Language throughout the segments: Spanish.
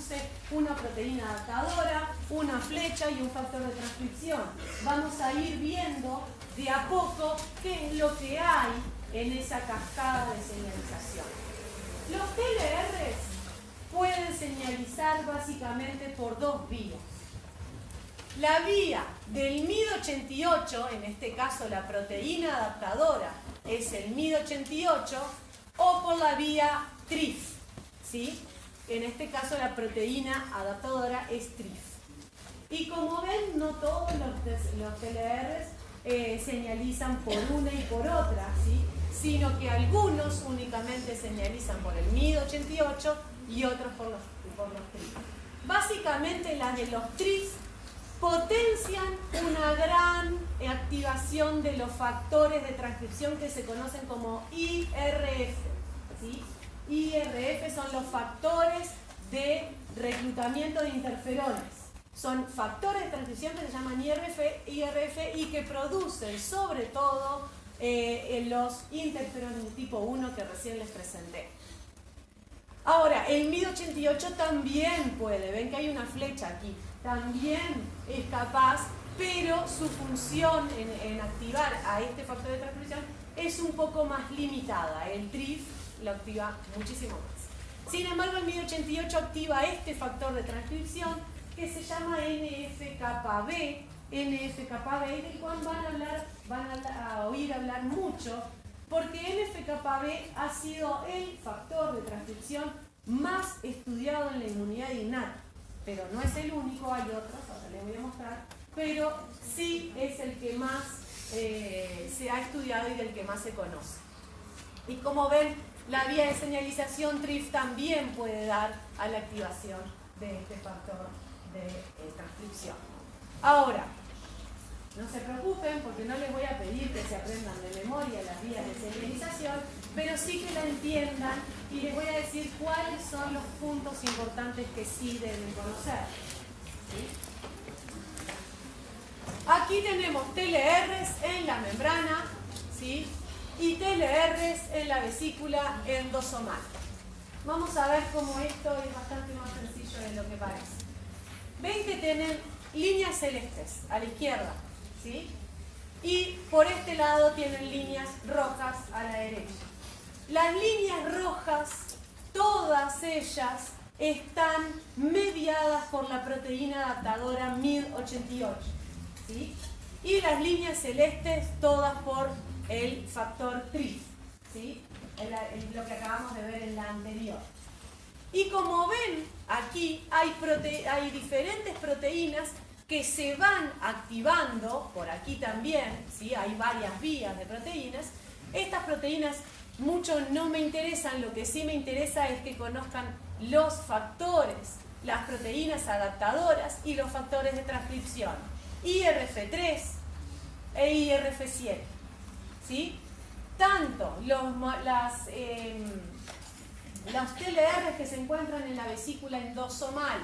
produce una proteína adaptadora, una flecha y un factor de transcripción. Vamos a ir viendo de a poco qué es lo que hay en esa cascada de señalización. Los TLRs pueden señalizar básicamente por dos vías. La vía del MID88, en este caso la proteína adaptadora es el MID88, o por la vía TRIF, ¿sí? En este caso la proteína adaptadora es TRIF. Y como ven, no todos los TLRs señalizan por una y por otra, ¿sí? Sino que algunos únicamente señalizan por el MID88 y otros por los TRIF. Básicamente las de los TRIF potencian una gran activación de los factores de transcripción que se conocen como IRF, ¿sí? IRF son los factores de reclutamiento de interferones. Son factores de transcripción que se llaman IRF y que producen sobre todo los interferones de tipo 1 que recién les presenté. Ahora, el MID88 también puede, ven que hay una flecha aquí, también es capaz, pero su función en activar a este factor de transcripción es un poco más limitada. El TRIF lo activa muchísimo más. Sin embargo, el MID88 activa este factor de transcripción que se llama NF-κB, del cual van a oír hablar mucho, porque NF-κB ha sido el factor de transcripción más estudiado en la inmunidad innata. Pero no es el único, hay otros, ahora les voy a mostrar, pero sí es el que más se ha estudiado y del que más se conoce. Y como ven, la vía de señalización TRIF también puede dar a la activación de este factor de transcripción. Ahora, no se preocupen porque no les voy a pedir que se aprendan de memoria las vías de señalización, pero sí que la entiendan y les voy a decir cuáles son los puntos importantes que sí deben conocer. ¿Sí? Aquí tenemos TLRs en la membrana, ¿sí? Y TLRs en la vesícula endosomal. Vamos a ver cómo esto es bastante más sencillo de lo que parece. Ven que tienen líneas celestes a la izquierda, ¿sí? Y por este lado tienen líneas rojas a la derecha. Las líneas rojas, todas ellas, están mediadas por la proteína adaptadora MID88, ¿sí? Y las líneas celestes, todas por el factor TRIF, ¿sí? Lo que acabamos de ver en la anterior. Y como ven, aquí hay diferentes proteínas que se van activando, por aquí también, ¿sí? Hay varias vías de proteínas. Estas proteínas mucho no me interesan, lo que sí me interesa es que conozcan los factores, las proteínas adaptadoras y los factores de transcripción, IRF3 e IRF7, ¿sí? Tanto los TLR que se encuentran en la vesícula endosomal,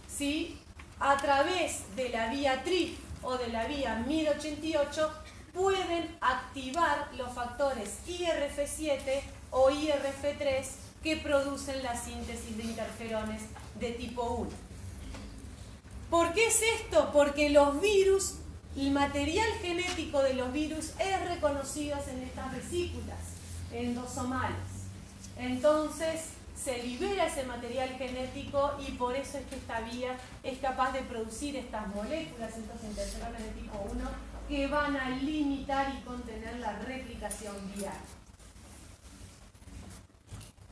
¿sí? A través de la vía TRIF o de la vía MID88 pueden activar los factores IRF7 o IRF3 que producen la síntesis de interferones de tipo 1. ¿Por qué es esto? Porque los virus, el material genético de los virus es reconocido en estas vesículas endosomales. Entonces se libera ese material genético y por eso es que esta vía es capaz de producir estas moléculas, estos interferones de tipo 1, que van a limitar y contener la replicación viral.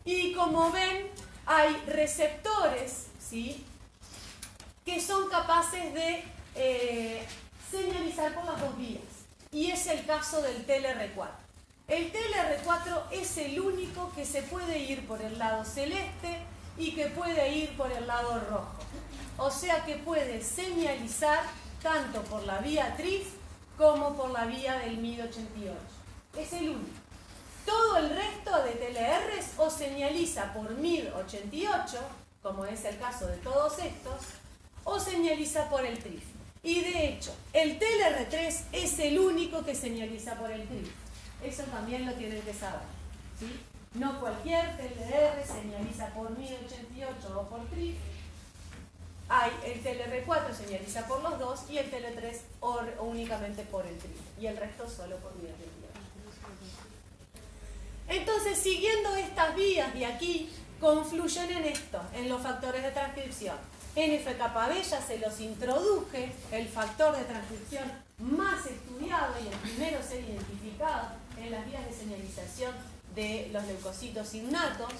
Y como ven, hay receptores, ¿sí?, que son capaces de señalizar por las dos vías. Y es el caso del TLR4. El TLR4 es el único que se puede ir por el lado celeste y que puede ir por el lado rojo. O sea que puede señalizar tanto por la vía TRIF como por la vía del MID88. Es el único. Todo el resto de TLRs o señaliza por MID88, como es el caso de todos estos, o señaliza por el TRIF. Y de hecho, el TLR3 es el único que señaliza por el TRIF. Eso también lo tienen que saber, ¿sí? No cualquier TLR señaliza por 1088 o por TRIF. El TLR4 señaliza por los dos y el TLR3 únicamente por el TRIF. Y el resto solo por 1088. Entonces, siguiendo estas vías de aquí, confluyen en esto, en los factores de transcripción. NF-κB ya se los introduje, el factor de transcripción más estudiado y el primero a ser identificado en las vías de señalización de los leucocitos innatos.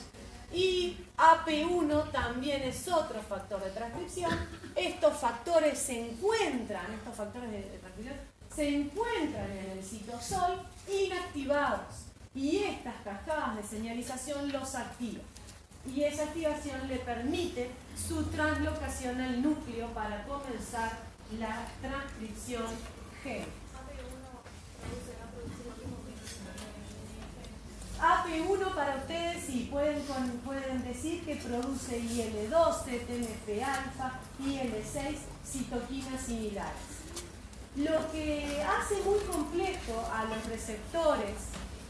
Y AP1 también es otro factor de transcripción. Estos factores se encuentran, estos factores de transcripción se encuentran en el citosol inactivados. Y estas cascadas de señalización los activan. Y esa activación le permite su translocación al núcleo para comenzar la transcripción gen. AP1 para ustedes sí, pueden decir que produce IL-12, TNF-alfa, IL-6, citoquinas similares. Lo que hace muy complejo a los receptores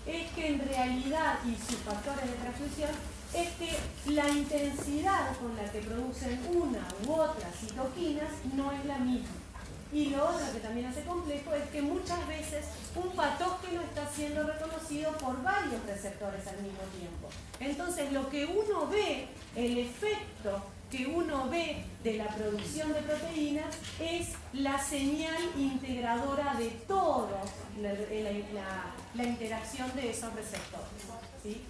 es que en realidad, y sus factores de transcripción, es que la intensidad con la que producen una u otra citoquinas no es la misma. Y lo otro que también hace complejo es que muchas veces un patógeno está siendo reconocido por varios receptores al mismo tiempo. Entonces lo que uno ve, el efecto que uno ve de la producción de proteínas es la señal integradora de todo la interacción de esos receptores, ¿sí?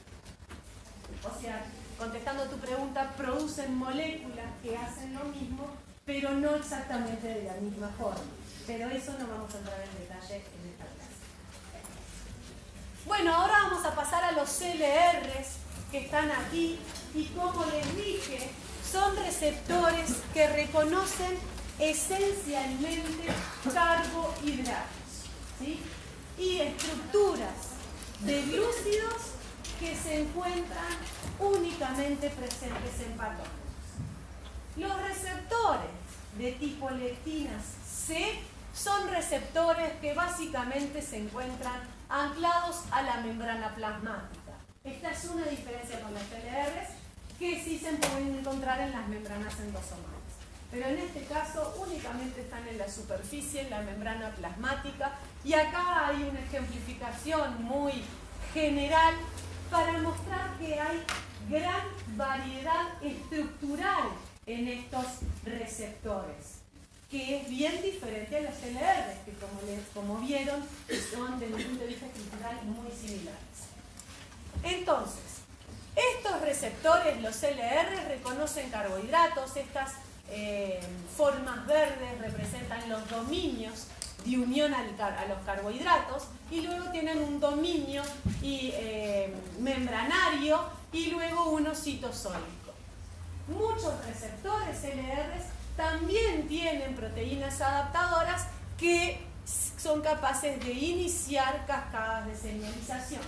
O sea, contestando tu pregunta, producen moléculas que hacen lo mismo, pero no exactamente de la misma forma. Pero eso no vamos a entrar en detalle en esta clase. Bueno, ahora vamos a pasar a los CLRs que están aquí y como les dije, son receptores que reconocen esencialmente carbohidratos, ¿sí? Y estructuras de glúcidos que se encuentran únicamente presentes en patógenos. Los receptores de tipo lectinas C son receptores que básicamente se encuentran anclados a la membrana plasmática. Esta es una diferencia con las TLRs que sí se pueden encontrar en las membranas endosomales. Pero en este caso únicamente están en la superficie, en la membrana plasmática, y acá hay una ejemplificación muy general para mostrar que hay gran variedad estructural en estos receptores, que es bien diferente a los TLRs, que como vieron, son desde el punto de vista estructural muy similares. Entonces, estos receptores, los CLR, reconocen carbohidratos. Estas formas verdes representan los dominios de unión a los carbohidratos, y luego tienen un dominio membranario y luego uno citosólico. Muchos receptores CLR también tienen proteínas adaptadoras que son capaces de iniciar cascadas de señalización.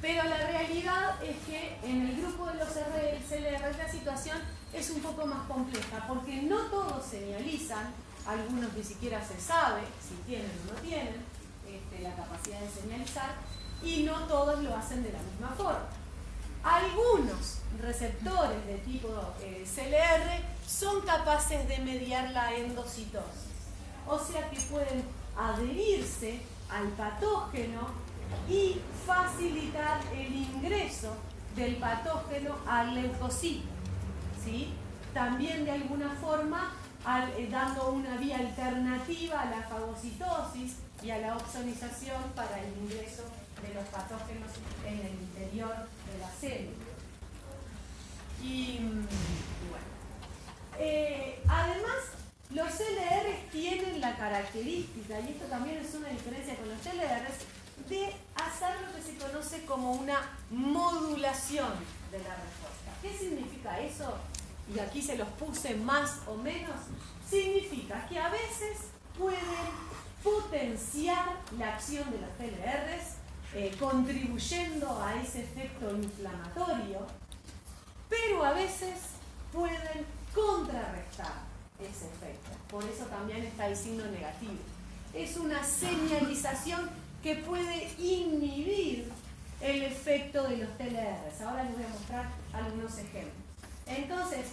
Pero la realidad es que en el grupo de los CLR la situación es un poco más compleja, porque no todos señalizan, algunos ni siquiera se sabe si tienen o no tienen la capacidad de señalizar, y no todos lo hacen de la misma forma. Algunos receptores de tipo CLR son capaces de mediar la endocitosis, o sea que pueden adherirse al patógeno y facilitar el ingreso del patógeno al leucocito, ¿sí? También de alguna forma dando una vía alternativa a la fagocitosis y a la opsonización para el ingreso de los patógenos en el interior de la célula. Y bueno, además los CLR tienen la característica, y esto también es una diferencia con los TLRs, de hacer lo que se conoce como una modulación de la respuesta. ¿Qué significa eso? Y aquí se los puse más o menos. Significa que a veces pueden potenciar la acción de los TLRs, contribuyendo a ese efecto inflamatorio, pero a veces pueden contrarrestar ese efecto. Por eso también está el signo negativo. Es una señalización que puede inhibir el efecto de los TLRs. Ahora les voy a mostrar algunos ejemplos. Entonces,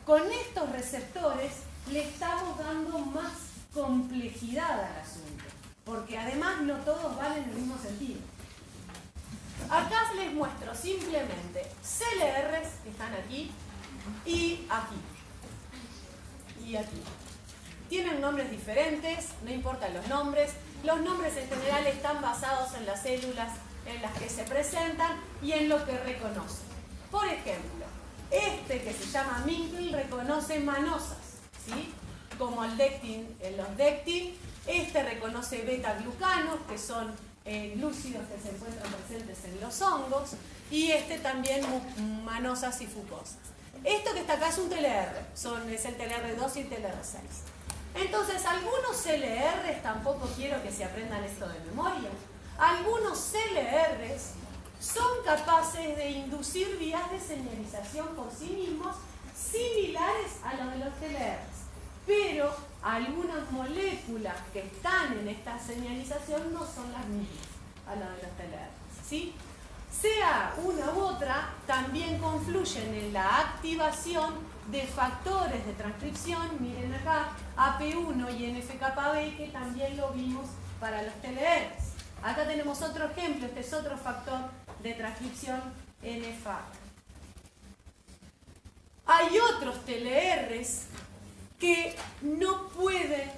con estos receptores le estamos dando más complejidad al asunto, porque además no todos van en el mismo sentido. Acá les muestro simplemente CLRs que están aquí y aquí. Y aquí. Tienen nombres diferentes, no importan los nombres. Los nombres en general están basados en las células en las que se presentan y en lo que reconocen. Por ejemplo, este que se llama Minkle reconoce manosas, ¿sí? Como el dectin, los dectin. Este reconoce beta-glucanos, que son glúcidos que se encuentran presentes en los hongos, y este también manosas y fucosas. Esto que está acá es un TLR, es el TLR2 y el TLR6. Entonces, algunos CLRs, tampoco quiero que se aprendan esto de memoria, algunos CLRs son capaces de inducir vías de señalización por sí mismos similares a los de los TLRs, pero algunas moléculas que están en esta señalización no son las mismas a las de los TLRs, ¿sí? Sea una u otra, también confluyen en la activación de factores de transcripción, miren acá, AP1 y NF-κB, que también lo vimos para los TLRs. Acá tenemos otro ejemplo, este es otro factor de transcripción NF-α. Hay otros TLRs que no pueden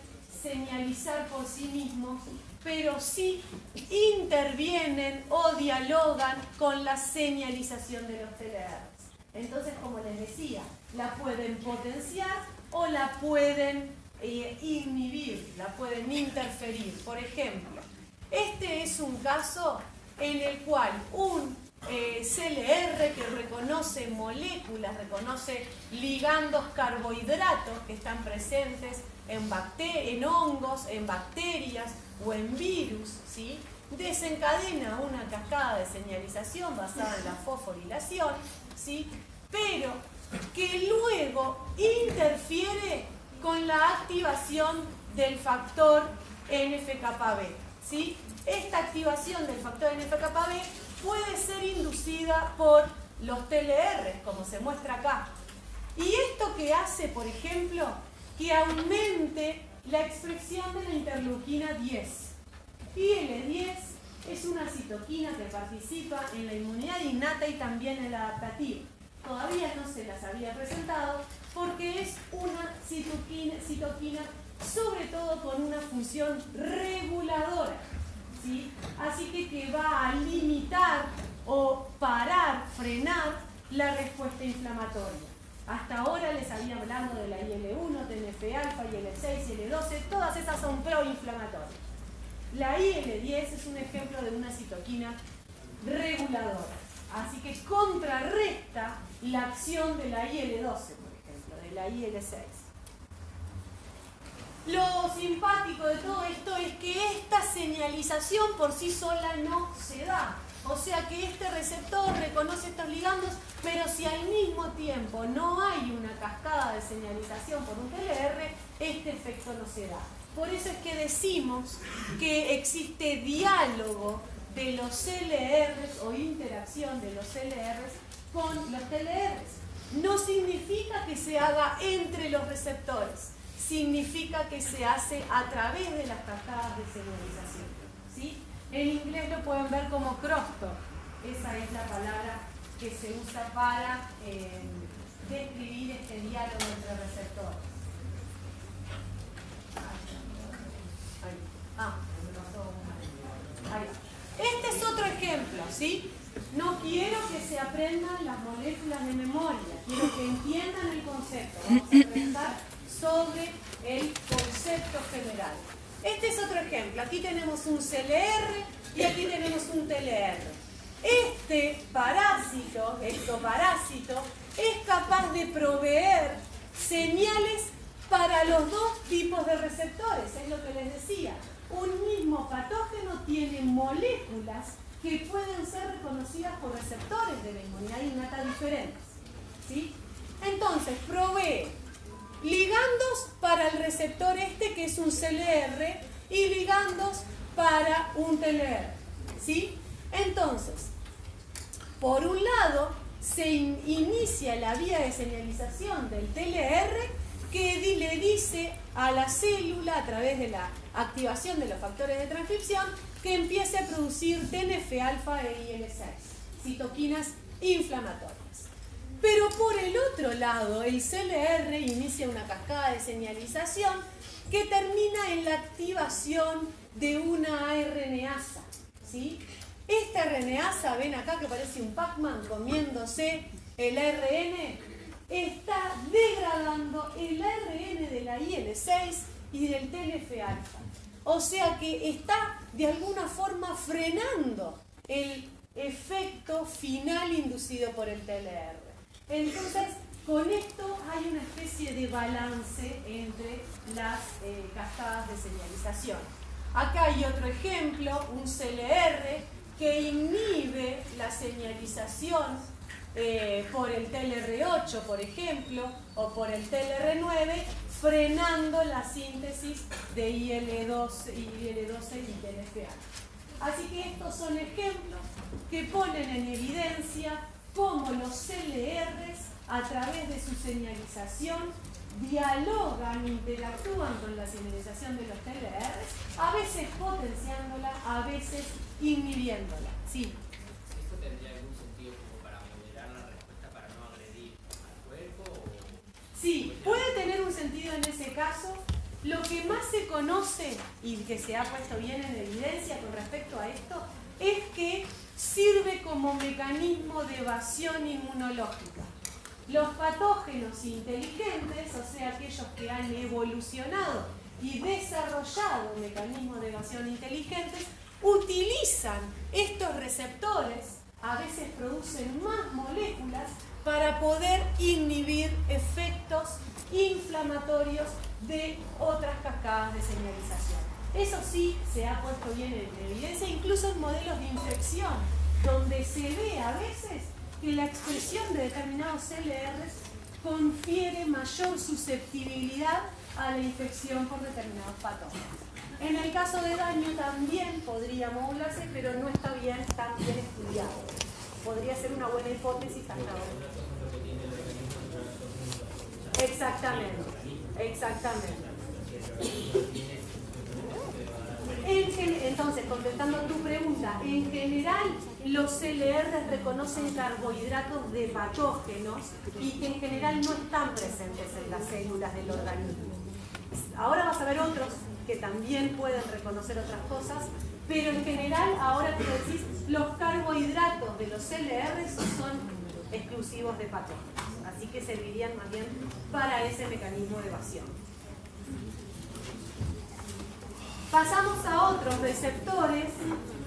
señalizar por sí mismos, pero sí intervienen o dialogan con la señalización de los TLRs. Entonces, como les decía, la pueden potenciar o la pueden inhibir, la pueden interferir. Por ejemplo, este es un caso en el cual un CLR que reconoce moléculas, reconoce ligandos carbohidratos que están presentes en hongos, en bacterias o en virus, ¿sí? Desencadena una cascada de señalización basada en la fosforilación, ¿sí? Pero que luego interfiere con la activación del factor NF-κB, ¿sí? Esta activación del factor NF-κB puede ser inducida por los TLR, como se muestra acá. Y esto que hace, por ejemplo, que aumente la expresión de la interleuquina 10. IL-10 es una citoquina que participa en la inmunidad innata y también en la adaptativa. Todavía no se las había presentado porque es una citoquina sobre todo con una función reguladora, ¿sí? Así que va a limitar o parar, frenar la respuesta inflamatoria. Hasta ahora les había hablado de la IL-1, TNF-alfa, IL-6, IL-12, todas esas son proinflamatorias. La IL-10 es un ejemplo de una citoquina reguladora, así que contrarresta la acción de la IL-12, por ejemplo, de la IL-6. Lo simpático de todo esto es que esta señalización por sí sola no se da. O sea que este receptor reconoce estos ligandos, pero si al mismo tiempo no hay una cascada de señalización por un TLR, este efecto no se da. Por eso es que decimos que existe diálogo de los CLRs o interacción de los CLRs con los TLRs. No significa que se haga entre los receptores, significa que se hace a través de las cascadas de señalización, ¿sí? En inglés lo pueden ver como crosstalk. Esa es la palabra que se usa para describir este diálogo entre receptores. Este es otro ejemplo, ¿sí? No quiero que se aprendan las moléculas de memoria, quiero que entiendan el concepto. Vamos a pensar sobre el concepto general. Este es otro ejemplo. Aquí tenemos un CLR y aquí tenemos un TLR. Este parásito, ectoparásito, es capaz de proveer señales para los dos tipos de receptores. Es lo que les decía. Un mismo patógeno tiene moléculas que pueden ser reconocidas por receptores de la inmunidad innata diferentes, ¿sí? Entonces, provee ligandos para el receptor este, que es un CLR, y ligandos para un TLR, ¿sí? Entonces, Por un lado, se inicia la vía de señalización del TLR que le dice a la célula, a través de la activación de los factores de transcripción, que empiece a producir TNF-alfa e IL-6, citoquinas inflamatorias. Pero por el otro lado, el CLR inicia una cascada de señalización que termina en la activación de una RNasa, ¿sí? Esta RNasa, ven acá que parece un Pac-Man comiéndose el ARN, está degradando el ARN de la IL-6 y del TNF-alfa. O sea que está de alguna forma frenando el efecto final inducido por el TLR. Entonces, con esto hay una especie de balance entre las cascadas de señalización. Acá hay otro ejemplo, un CLR que inhibe la señalización por el TLR8, por ejemplo, o por el TLR9, frenando la síntesis de IL-12 y TNF-alfa. Así que estos son ejemplos que ponen en evidencia cómo los CLRs, a través de su señalización, dialogan, interactúan con la señalización de los TLRs, a veces potenciándola, a veces inhibiéndola. Sí. ¿Esto tendría algún sentido como para moderar la respuesta para no agredir al cuerpo? Sí, puede tener un sentido en ese caso. Lo que más se conoce y que se ha puesto bien en evidencia con respecto a esto es que sirve como mecanismo de evasión inmunológica. Los patógenos inteligentes, o sea, aquellos que han evolucionado y desarrollado mecanismos de evasión inteligentes, utilizan estos receptores, a veces producen más moléculas para poder inhibir efectos inflamatorios de otras cascadas de señalización. Eso sí se ha puesto bien en evidencia, incluso en modelos de infección, donde se ve a veces que la expresión de determinados CLRs confiere mayor susceptibilidad a la infección por determinados patógenos. En el caso de daño también podría modularse, pero no está tan bien estudiado. Podría ser una buena hipótesis hasta ahora. Exactamente, exactamente. Entonces, contestando tu pregunta, en general los CLR reconocen carbohidratos de patógenos y que en general no están presentes en las células del organismo. Ahora vas a ver otros que también pueden reconocer otras cosas, pero en general, ahora que decís, los carbohidratos de los CLR son exclusivos de patógenos, así que servirían más bien para ese mecanismo de evasión. Pasamos a otros receptores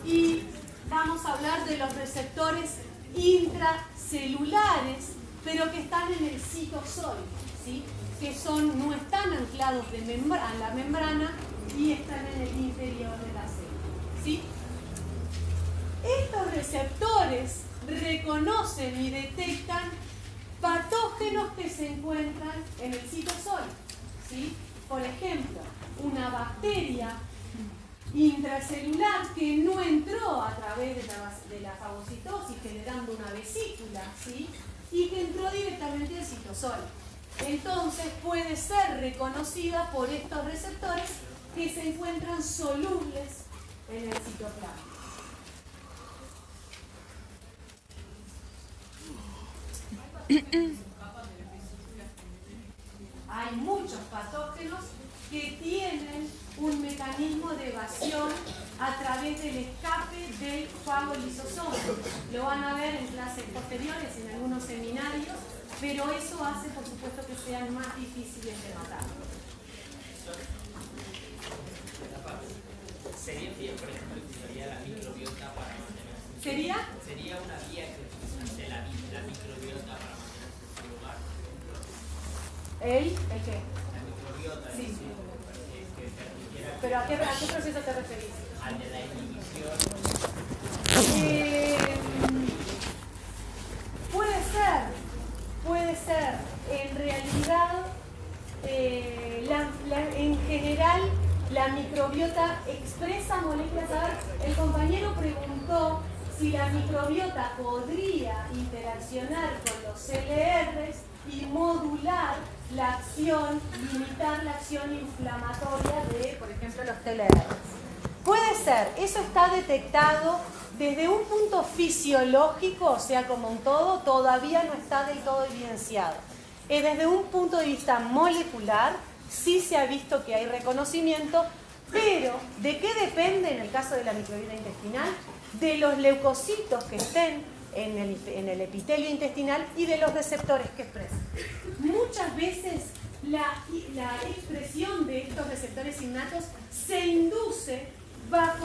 y vamos a hablar de los receptores intracelulares, pero que están en el citosol, ¿sí? Que no están anclados a la membrana y están en el interior de la célula, ¿sí? Estos receptores reconocen y detectan patógenos que se encuentran en el citosol, ¿sí? Por ejemplo, una bacteria intracelular que no entró a través de la fagocitosis generando una vesícula, ¿sí? Y que entró directamente al citosol. Entonces puede ser reconocida por estos receptores que se encuentran solubles en el citoplasma. Hay muchos patógenos que tienen un mecanismo de evasión a través del escape del fagolisosoma. Lo van a ver en clases posteriores, en algunos seminarios, pero eso hace, por supuesto, que sean más difíciles de notar. ¿Sería bien, por ejemplo, que usaría la microbiota para mantenerse? ¿Sería una vía que utilice la microbiota para mantenerse en su lugar? ¿El qué? La microbiota. Sí. Que permitiera... ¿Pero a qué proceso te referís? Al de la inhibición. Puede ser. En realidad, en general, la microbiota expresa moléculas. A ver, el compañero preguntó si la microbiota podría interaccionar con los CLRs y modular la acción, limitar la acción inflamatoria de, por ejemplo, los TLRs. Puede ser, eso está detectado desde un punto fisiológico, o sea, como un todo, todavía no está del todo evidenciado. Desde un punto de vista molecular, sí se ha visto que hay reconocimiento, pero ¿de qué depende en el caso de la microbiota intestinal? De los leucocitos que estén en el epitelio intestinal y de los receptores que expresan. Muchas veces la expresión de estos receptores innatos se induce bajo